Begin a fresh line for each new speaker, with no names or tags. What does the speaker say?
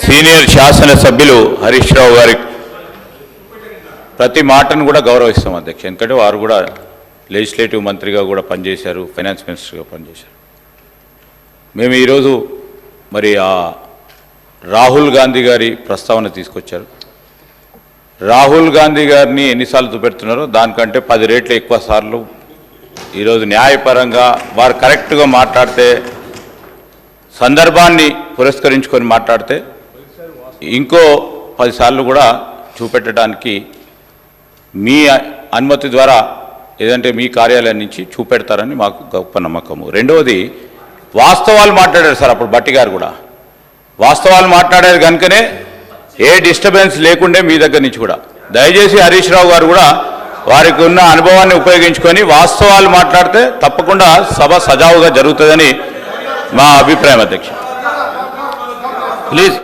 Senior శాసనసభ్యులు హరీష్ రావు గారి ప్రతి మాటను కూడా గౌరవిస్తాం అధ్యక్ష. ఎందుకంటే వారు కూడా లెజిస్లేటివ్ మంత్రిగా కూడా పనిచేశారు, ఫైనాన్స్ మినిస్టర్గా పనిచేశారు. మేము ఈరోజు మరి ఆ రాహుల్ గాంధీ గారి ప్రస్తావన తీసుకొచ్చారు. రాహుల్ గాంధీ గారిని ఎన్నిసార్లు చూపెడుతున్నారో దానికంటే 10 రెట్లు ఎక్కువ సార్లు ఈరోజు న్యాయపరంగా వారు కరెక్ట్గా మాట్లాడితే, సందర్భాన్ని పురస్కరించుకొని మాట్లాడితే ఇంకో 10 సార్లు కూడా చూపెట్టడానికి మీ అనుమతి ద్వారా ఏదంటే మీ కార్యాలయం నుంచి చూపెడతారని మాకు గొప్ప నమ్మకము. రెండవది, వాస్తవాలు మాట్లాడారు సార్. అప్పుడు భట్టి గారు కూడా వాస్తవాలు మాట్లాడారు కనుకనే ఏ డిస్టర్బెన్స్ లేకుండే మీ దగ్గర నుంచి కూడా. దయచేసి హరీష్ రావు గారు కూడా వారికి ఉన్న అనుభవాన్ని ఉపయోగించుకొని వాస్తవాలు మాట్లాడితే తప్పకుండా సభ సజావుగా జరుగుతుందని మా అభిప్రాయం అధ్యక్ష. ప్లీజ్.